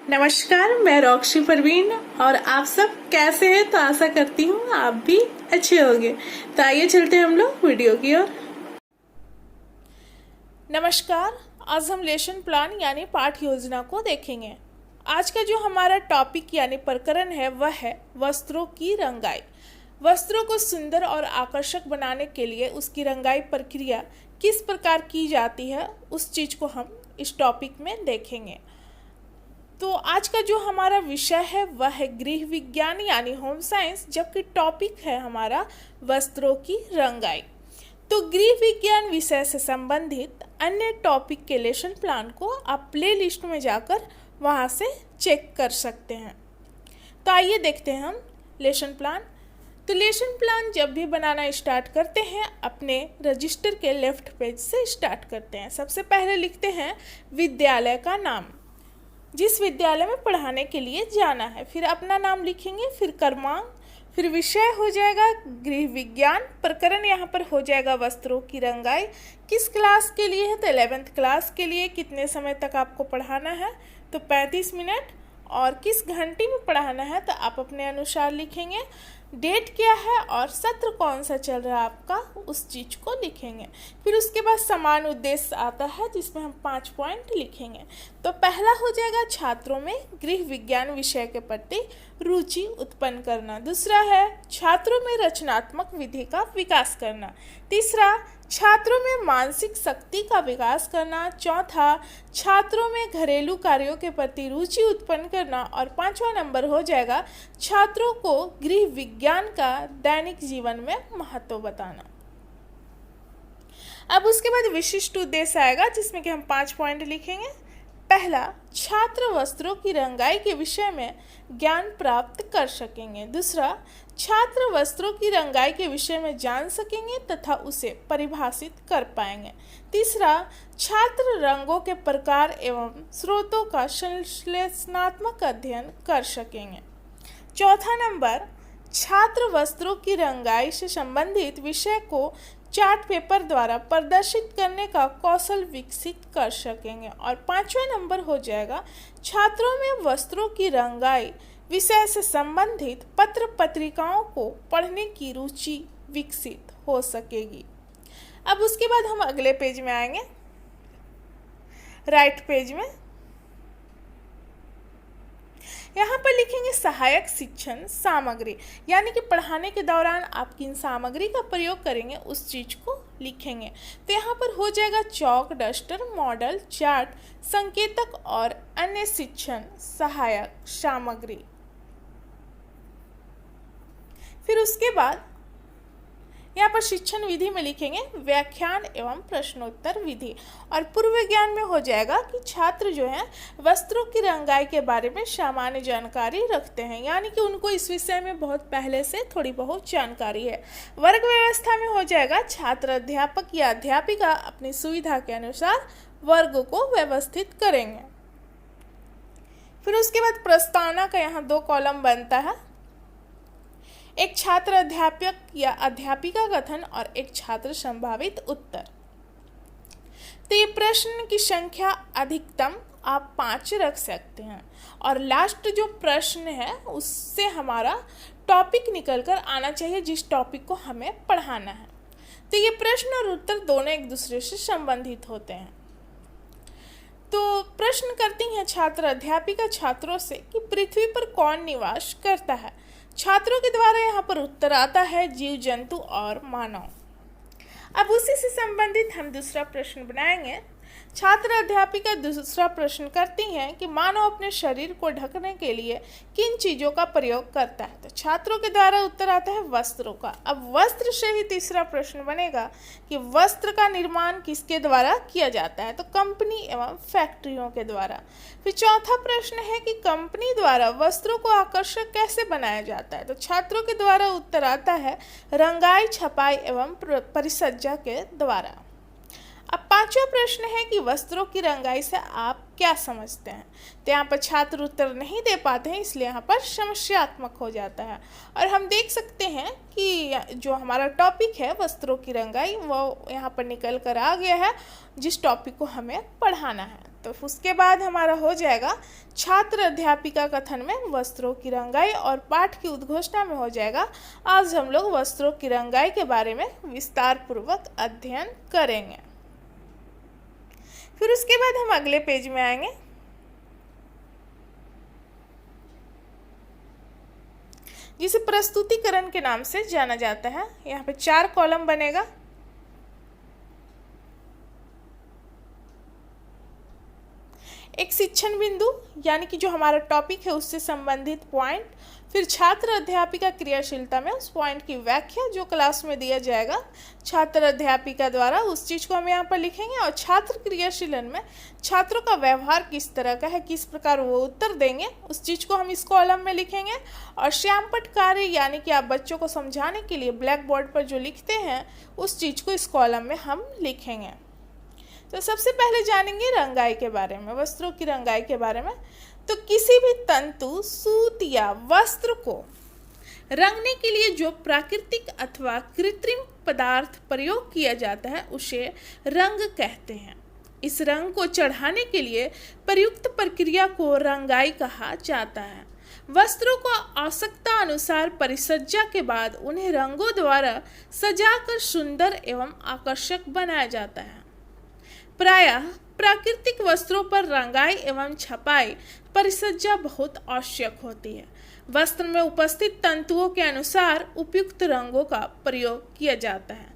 नमस्कार, मैं रॉक्सी परवीन और आप सब कैसे हैं। तो आशा करती हूँ आप भी अच्छे होंगे। तो आइए चलते हैं हम लोग वीडियो की ओर। नमस्कार, आज हम लेसन प्लान यानी पाठ योजना को देखेंगे। आज का जो हमारा टॉपिक यानी प्रकरण है वह है वस्त्रों की रंगाई। वस्त्रों को सुंदर और आकर्षक बनाने के लिए उसकी रंगाई प्रक्रिया किस प्रकार की जाती है, उस चीज़ को हम इस टॉपिक में देखेंगे। तो आज का जो हमारा विषय है वह है गृह विज्ञान यानी होम साइंस, जबकि टॉपिक है हमारा वस्त्रों की रंगाई। तो गृह विज्ञान विषय से संबंधित अन्य टॉपिक के लेसन प्लान को आप प्ले लिस्ट में जाकर वहाँ से चेक कर सकते हैं। तो आइए देखते हैं हम लेसन प्लान। तो लेसन प्लान जब भी बनाना स्टार्ट करते हैं अपने रजिस्टर के लेफ्ट पेज से स्टार्ट करते हैं। सबसे पहले लिखते हैं विद्यालय का नाम, जिस विद्यालय में पढ़ाने के लिए जाना है, फिर अपना नाम लिखेंगे, फिर क्रमांक, फिर विषय हो जाएगा गृह विज्ञान, प्रकरण यहाँ पर हो जाएगा वस्त्रों की रंगाई। किस क्लास के लिए है तो 11th क्लास के लिए। कितने समय तक आपको पढ़ाना है तो 35 मिनट, और किस घंटे में पढ़ाना है तो आप अपने अनुसार लिखेंगे। डेट क्या है और सत्र कौन सा चल रहा है आपका, उस चीज़ को लिखेंगे। फिर उसके बाद समान उद्देश्य आता है जिसमें हम 5 पॉइंट लिखेंगे। तो पहला हो जाएगा छात्रों में गृह विज्ञान विषय के प्रति रुचि उत्पन्न करना। दूसरा है छात्रों में रचनात्मक विधि का विकास करना। तीसरा छात्रों में मानसिक शक्ति का विकास करना। चौथा छात्रों में घरेलू कार्यों के प्रति रुचि उत्पन्न करना। और 5वां नंबर हो जाएगा छात्रों को गृह विज्ञान का दैनिक जीवन में महत्व बताना। अब उसके बाद विशिष्ट उद्देश्य आएगा जिसमें कि हम 5 पॉइंट लिखेंगे। पहला, छात्र वस्त्रों की रंगाई के विषय में ज्ञान प्राप्त कर सकेंगे। दूसरा, छात्र वस्त्रों की रंगाई के विषय में जान सकेंगे तथा उसे परिभाषित कर पाएंगे। तीसरा, छात्र रंगों के प्रकार एवं स्रोतों का संश्लेषणात्मक अध्ययन कर सकेंगे। चौथा नंबर, छात्र वस्त्रों की रंगाई से संबंधित विषय को चार्ट पेपर द्वारा प्रदर्शित करने का कौशल विकसित कर सकेंगे। और 5वां नंबर हो जाएगा छात्रों में वस्त्रों की रंगाई विषय से संबंधित पत्र पत्रिकाओं को पढ़ने की रुचि विकसित हो सकेगी। अब उसके बाद हम अगले पेज में आएंगे, राइट पेज में। यहाँ पर लिखेंगे सहायक शिक्षण सामग्री, यानी कि पढ़ाने के दौरान आप किन सामग्री का प्रयोग करेंगे उस चीज़ को लिखेंगे। तो यहाँ पर हो जाएगा चौक, डस्टर, मॉडल, चार्ट, संकेतक और अन्य शिक्षण सहायक सामग्री। फिर उसके बाद यहाँ पर शिक्षण विधि में लिखेंगे व्याख्यान एवं प्रश्नोत्तर विधि। और पूर्व ज्ञान में हो जाएगा कि छात्र जो है वस्त्रों की रंगाई के बारे में सामान्य जानकारी रखते हैं, यानी कि उनको इस विषय में बहुत पहले से थोड़ी बहुत जानकारी है। वर्ग व्यवस्था में हो जाएगा छात्र अध्यापक या अध्यापिका अपनी सुविधा के अनुसार वर्ग को व्यवस्थित करेंगे। फिर उसके बाद प्रस्तावना का यहाँ 2 कॉलम बनता है, एक छात्र अध्यापक या अध्यापिका कथन और एक छात्र संभावित उत्तर। तो ये प्रश्न की संख्या अधिकतम आप 5 रख सकते हैं, और लास्ट जो प्रश्न है उससे हमारा टॉपिक निकल कर आना चाहिए जिस टॉपिक को हमें पढ़ाना है। तो ये प्रश्न और उत्तर दोनों एक दूसरे से संबंधित होते हैं। तो प्रश्न करती हैं छात्र अध्यापिका छात्रों से कि पृथ्वी पर कौन निवास करता है। छात्रों के द्वारा यहाँ पर उत्तर आता है जीव जंतु और मानव। अब उसी से संबंधित हम दूसरा प्रश्न बनाएंगे। छात्र अध्यापिका दूसरा प्रश्न करती हैं कि मानव अपने शरीर को ढकने के लिए किन चीज़ों का प्रयोग करता है। तो छात्रों के द्वारा उत्तर आता है वस्त्रों का। अब वस्त्र से ही तीसरा प्रश्न बनेगा कि वस्त्र का निर्माण किसके द्वारा किया जाता है। तो कंपनी एवं फैक्ट्रियों के द्वारा। फिर चौथा प्रश्न है कि कंपनी द्वारा वस्त्रों को आकर्षक कैसे बनाया जाता है। तो छात्रों के द्वारा उत्तर आता है रंगाई, छपाई एवं परिसज्जा के द्वारा। अब 5वां प्रश्न है कि वस्त्रों की रंगाई से आप क्या समझते हैं। तो यहाँ पर छात्र उत्तर नहीं दे पाते हैं, इसलिए यहाँ पर समस्यात्मक हो जाता है। और हम देख सकते हैं कि जो हमारा टॉपिक है वस्त्रों की रंगाई वो यहाँ पर निकल कर आ गया है जिस टॉपिक को हमें पढ़ाना है। तो उसके बाद हमारा हो जाएगा छात्र अध्यापिका कथन में वस्त्रों की रंगाई, और पाठ की उद्घोषणा में हो जाएगा आज हम लोग वस्त्रों की रंगाई के बारे में विस्तार पूर्वक अध्ययन करेंगे। फिर उसके बाद हम अगले पेज में आएंगे। जिसे प्रस्तुतिकरण के नाम से जाना जाता है। यहाँ पे 4 कॉलम बनेगा। एक शिक्षण बिंदु यानी कि जो हमारा टॉपिक है उससे संबंधित पॉइंट, फिर छात्र अध्यापिका क्रियाशीलता में उस पॉइंट की व्याख्या जो क्लास में दिया जाएगा छात्र अध्यापिका द्वारा, उस चीज़ को हम यहाँ पर लिखेंगे। और छात्र क्रियाशीलन में छात्रों का व्यवहार किस तरह का है, किस प्रकार वो उत्तर देंगे, उस चीज़ को हम इस कॉलम में लिखेंगे। और श्यामपट्ट कार्य यानी कि आप बच्चों को समझाने के लिए ब्लैक बोर्ड पर जो लिखते हैं उस चीज़ को इस कॉलम में हम लिखेंगे। तो सबसे पहले जानेंगे रंगाई के बारे में, वस्त्रों की रंगाई के बारे में। तो किसी भी तंतु, सूत या वस्त्र को रंगने के लिए जो प्राकृतिक अथवा कृत्रिम पदार्थ प्रयोग किया जाता है उसे रंग कहते हैं। इस रंग को चढ़ाने के लिए प्रयुक्त प्रक्रिया को रंगाई कहा जाता है। वस्त्रों को आवश्यकता अनुसार परिसज्जा के बाद उन्हें रंगों द्वारा सजाकर सुंदर एवं आकर्षक बनाया जाता है। प्रायः प्राकृतिक वस्त्रों पर रंगाई एवं छपाई परिसज्जा बहुत आवश्यक होती है। वस्त्र में उपस्थित तंतुओं के अनुसार उपयुक्त रंगों का प्रयोग किया जाता है।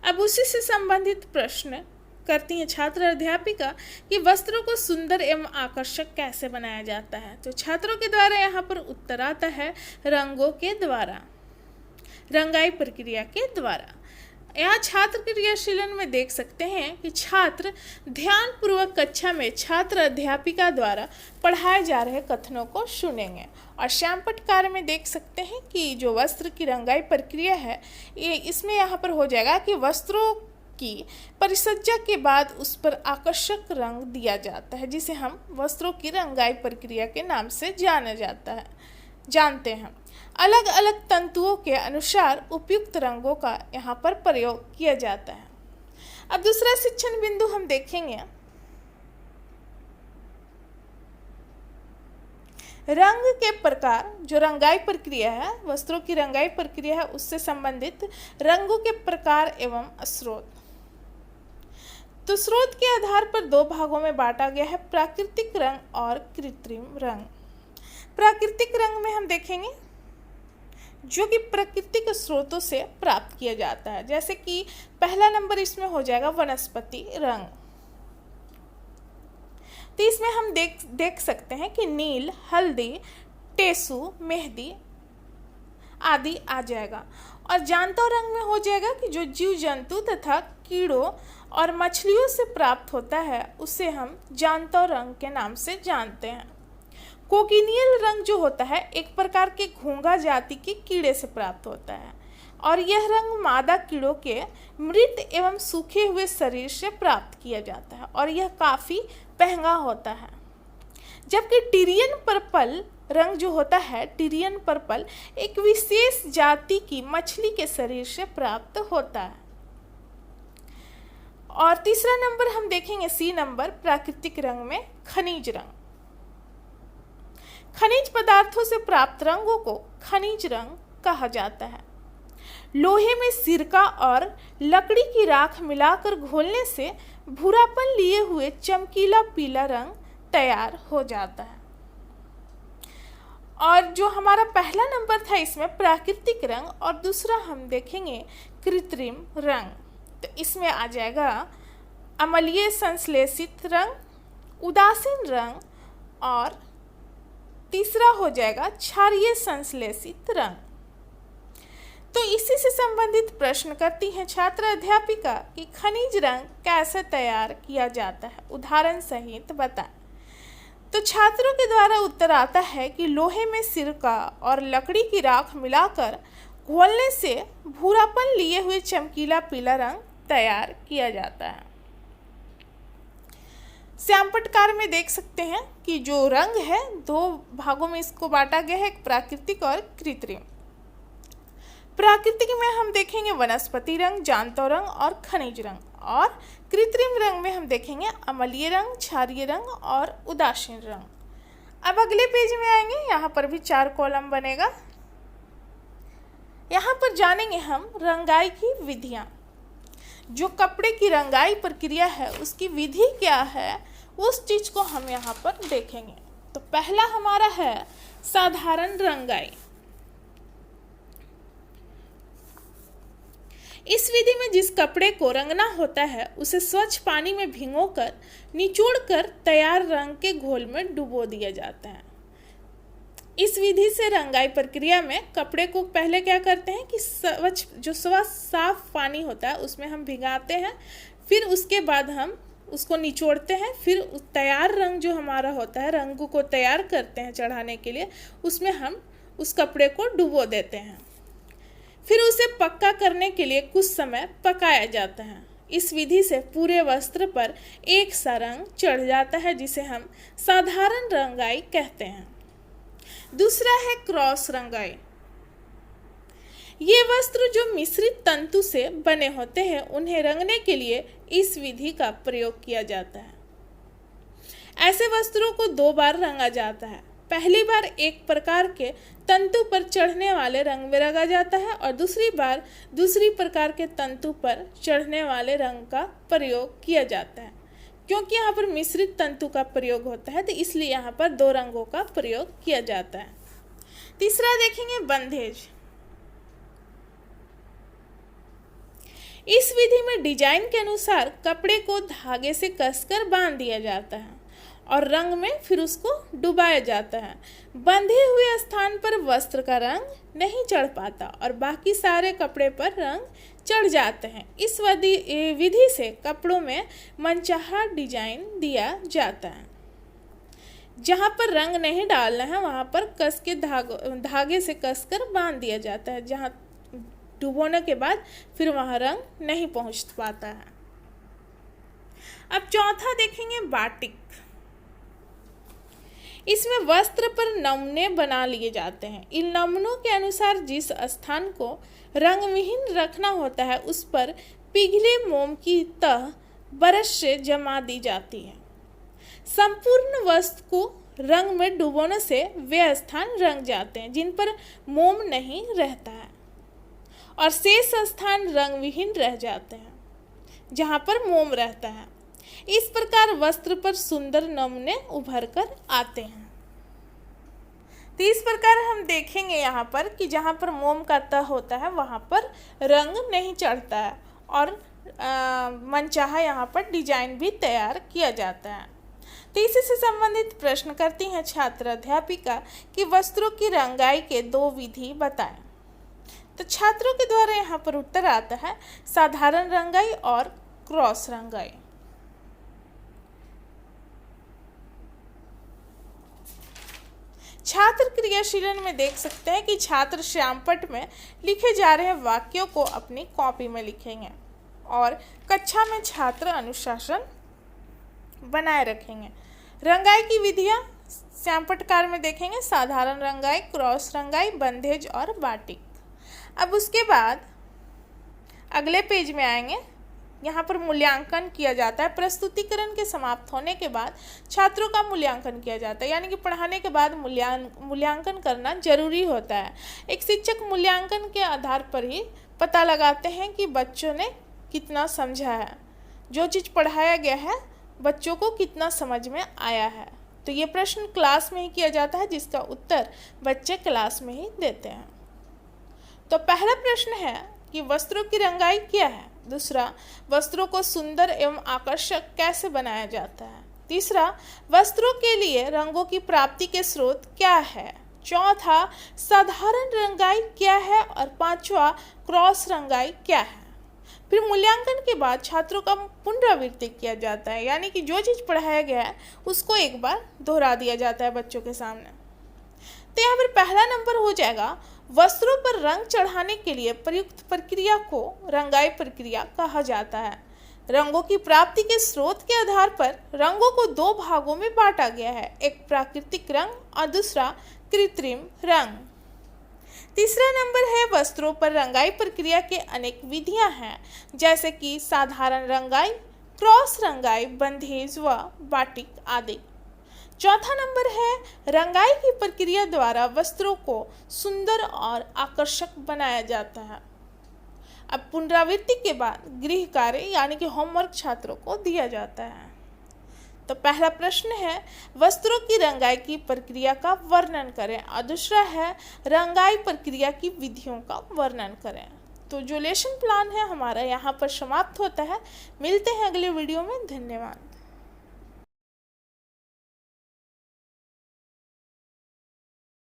अब उसी से संबंधित प्रश्न करती हैं छात्र अध्यापिका कि वस्त्रों को सुंदर एवं आकर्षक कैसे बनाया जाता है। तो छात्रों के द्वारा यहाँ पर उत्तर आता है रंगों के द्वारा, रंगाई प्रक्रिया के द्वारा। यहाँ छात्र क्रियाशीलन में देख सकते हैं कि छात्र ध्यानपूर्वक कक्षा में छात्र अध्यापिका द्वारा पढ़ाए जा रहे कथनों को सुनेंगे। और श्यामपट्ट कार्य में देख सकते हैं कि जो वस्त्र की रंगाई प्रक्रिया है ये इसमें यहाँ पर हो जाएगा कि वस्त्रों की परिसज्जा के बाद उस पर आकर्षक रंग दिया जाता है, जिसे हम वस्त्रों की रंगाई प्रक्रिया के नाम से जानते हैं। अलग अलग तंतुओं के अनुसार उपयुक्त रंगों का यहाँ पर प्रयोग किया जाता है। अब दूसरा शिक्षण बिंदु हम देखेंगे रंग के प्रकार। जो रंगाई प्रक्रिया है, वस्त्रों की रंगाई प्रक्रिया है, उससे संबंधित रंगों के प्रकार एवं स्रोत। तो स्रोत के आधार पर 2 भागों में बांटा गया है, प्राकृतिक रंग और कृत्रिम रंग। प्राकृतिक रंग में हम देखेंगे जो कि प्राकृतिक स्रोतों से प्राप्त किया जाता है, जैसे कि पहला नंबर इसमें हो जाएगा वनस्पति रंग। तो इसमें हम देख सकते हैं कि नील, हल्दी, टेसु, मेहंदी आदि आ जाएगा। और जानता रंग में हो जाएगा कि जो जीव जंतु तथा कीड़ों और मछलियों से प्राप्त होता है उसे हम जानता रंग के नाम से जानते हैं। कोकिनियल रंग जो होता है एक प्रकार के घोंघा जाति के कीड़े से प्राप्त होता है, और यह रंग मादा कीड़ों के मृत एवं सूखे हुए शरीर से प्राप्त किया जाता है, और यह काफ़ी महंगा होता है। जबकि टिरियन पर्पल रंग जो होता है, टिरियन पर्पल एक विशेष जाति की मछली के शरीर से प्राप्त होता है। और तीसरा नंबर हम देखेंगे सी नंबर प्राकृतिक रंग में खनिज रंग। खनिज पदार्थों से प्राप्त रंगों को खनिज रंग कहा जाता है। लोहे में सिरका और लकड़ी की राख मिलाकर घोलने से भूरापन लिए हुए चमकीला पीला रंग तैयार हो जाता है। और जो हमारा पहला नंबर था इसमें प्राकृतिक रंग, और दूसरा हम देखेंगे कृत्रिम रंग। तो इसमें आ जाएगा अम्लीय संश्लेषित रंग, उदासीन रंग, और तीसरा हो जाएगा क्षारीय संश्लेषित रंग। तो इसी से संबंधित प्रश्न करती हैं छात्र अध्यापिका कि खनिज रंग कैसे तैयार किया जाता है, उदाहरण सहित बताएं। तो छात्रों के द्वारा उत्तर आता है कि लोहे में सिरका और लकड़ी की राख मिलाकर घोलने से भूरापन लिए हुए चमकीला पीला रंग तैयार किया जाता है। श्यामपट्ट कार्य में देख सकते हैं कि जो रंग है 2 भागों में इसको बांटा गया है, एक प्राकृतिक और कृत्रिम। प्राकृतिक में हम देखेंगे वनस्पति रंग, जानता रंग और खनिज रंग। और कृत्रिम रंग में हम देखेंगे अम्लीय रंग, क्षारीय रंग और उदासीन रंग। अब अगले पेज में आएंगे, यहाँ पर भी 4 कॉलम बनेगा। यहाँ पर जानेंगे हम रंगाई की विधियाँ। जो कपड़े की रंगाई प्रक्रिया है उसकी विधि क्या है, उस चीज को हम यहाँ पर देखेंगे। तो पहला हमारा है साधारण रंगाई। इस विधि में जिस कपड़े को रंगना होता है उसे स्वच्छ पानी में भिगोकर निचोड़कर तैयार रंग के घोल में डुबो दिया जाता है। इस विधि से रंगाई प्रक्रिया में कपड़े को पहले क्या करते हैं कि स्वच्छ साफ पानी होता है उसमें हम भिगाते हैं, फिर उसके बाद हम उसको निचोड़ते हैं, फिर तैयार रंग जो हमारा होता है, रंग को तैयार करते हैं चढ़ाने के लिए, उसमें हम उस कपड़े को डुबो देते हैं। फिर उसे पक्का करने के लिए कुछ समय पकाया जाता है। इस विधि से पूरे वस्त्र पर एक सा रंग चढ़ जाता है जिसे हम साधारण रंगाई कहते हैं। दूसरा है क्रॉस रंगाई। ये वस्त्र जो मिश्रित तंतु से बने होते हैं उन्हें रंगने के लिए इस विधि का प्रयोग किया जाता है। ऐसे वस्त्रों को 2 बार रंगा जाता है। पहली बार एक प्रकार के तंतु पर चढ़ने वाले रंग में रंगा जाता है और दूसरी बार दूसरी प्रकार के तंतु पर चढ़ने वाले रंग का प्रयोग किया जाता है। क्योंकि यहाँ पर मिश्रित तंतु का प्रयोग होता है तो इसलिए यहाँ पर 2 रंगों का प्रयोग किया जाता है। तीसरा देखेंगे बंधेज। इस विधि में डिजाइन के अनुसार कपड़े को धागे से कसकर बांध दिया जाता है और रंग में फिर उसको डुबाया जाता है। बंधे हुए स्थान पर वस्त्र का रंग नहीं चढ़ पाता और बाकी सारे कपड़े पर रंग चढ़ जाते हैं। इस विधि से कपड़ों में मनचाहा डिजाइन दिया जाता है। जहाँ पर रंग नहीं डालना है वहाँ पर कस के धागे से कसकर बांध दिया जाता है, जहाँ डुबोने के बाद फिर वहाँ रंग नहीं पहुँच पाता है। अब चौथा देखेंगे बाटिक। इसमें वस्त्र पर नमूने बना लिए जाते हैं। इन नमूनों के अनुसार जिस स्थान को रंगविहीन रखना होता है उस पर पिघले मोम की तह ब्रश से जमा दी जाती है। संपूर्ण वस्त्र को रंग में डुबोने से वे स्थान रंग जाते हैं जिन पर मोम नहीं रहता है और शेष स्थान रंगविहीन रह जाते हैं जहाँ पर मोम रहता है। इस प्रकार वस्त्र पर सुंदर नमूने उभर कर आते हैं। तो इस प्रकार हम देखेंगे यहाँ पर कि जहाँ पर मोम का तह होता है वहाँ पर रंग नहीं चढ़ता है और मनचाहा यहाँ पर डिजाइन भी तैयार किया जाता है। तो इसी से संबंधित प्रश्न करती हैं छात्र अध्यापिका कि वस्त्रों की रंगाई के 2 विधि बताएं। तो छात्रों के द्वारा यहाँ पर उत्तर आता है साधारण रंगाई और क्रॉस रंगाई। छात्र क्रियाशीलन में देख सकते हैं कि छात्र श्यामपट्ट में लिखे जा रहे वाक्यों को अपनी कॉपी में लिखेंगे और कक्षा में छात्र अनुशासन बनाए रखेंगे। रंगाई की विधियाँ श्यामपट्टकार में देखेंगे साधारण रंगाई, क्रॉस रंगाई, बंधेज और बाटिक। अब उसके बाद अगले पेज में आएंगे, यहाँ पर मूल्यांकन किया जाता है। प्रस्तुतिकरण के समाप्त होने के बाद छात्रों का मूल्यांकन किया जाता है, यानी कि पढ़ाने के बाद मूल्यांकन करना जरूरी होता है। एक शिक्षक मूल्यांकन के आधार पर ही पता लगाते हैं कि बच्चों ने कितना समझा है, जो चीज़ पढ़ाया गया है बच्चों को कितना समझ में आया है। तो ये प्रश्न क्लास में ही किया जाता है जिसका उत्तर बच्चे क्लास में ही देते हैं। तो पहला प्रश्न है कि वस्त्रों की रंगाई क्या है। दूसरा, वस्त्रों को सुंदर एवं आकर्षक कैसे बनाया जाता है। तीसरा, वस्त्रों के लिए रंगों की प्राप्ति के स्रोत क्या है। चौथा, साधारण रंगाई क्या है और पांचवा, क्रॉस रंगाई क्या है। फिर मूल्यांकन के बाद छात्रों का पुनरावृत्ति किया जाता है, यानी कि जो चीज़ पढ़ाया गया है उसको एक बार दोहरा दिया जाता है बच्चों के सामने। तो यहाँ पर पहला नंबर हो जाएगा, वस्त्रों पर रंग चढ़ाने के लिए प्रयुक्त प्रक्रिया को रंगाई प्रक्रिया कहा जाता है। रंगों की प्राप्ति के स्रोत के आधार पर रंगों को 2 भागों में बांटा गया है, एक प्राकृतिक रंग और दूसरा कृत्रिम रंग। तीसरा नंबर है वस्त्रों पर रंगाई प्रक्रिया के अनेक विधियां हैं, जैसे कि साधारण रंगाई, क्रॉस रंगाई, बंधेज व बाटिक आदि। चौथा नंबर है रंगाई की प्रक्रिया द्वारा वस्त्रों को सुंदर और आकर्षक बनाया जाता है। अब पुनरावृत्ति के बाद गृह कार्य यानी कि होमवर्क छात्रों को दिया जाता है। तो पहला प्रश्न है वस्त्रों की रंगाई की प्रक्रिया का वर्णन करें और दूसरा है रंगाई प्रक्रिया की विधियों का वर्णन करें। तो जो लेसन प्लान है हमारा यहाँ पर समाप्त होता है। मिलते हैं अगले वीडियो में। धन्यवाद।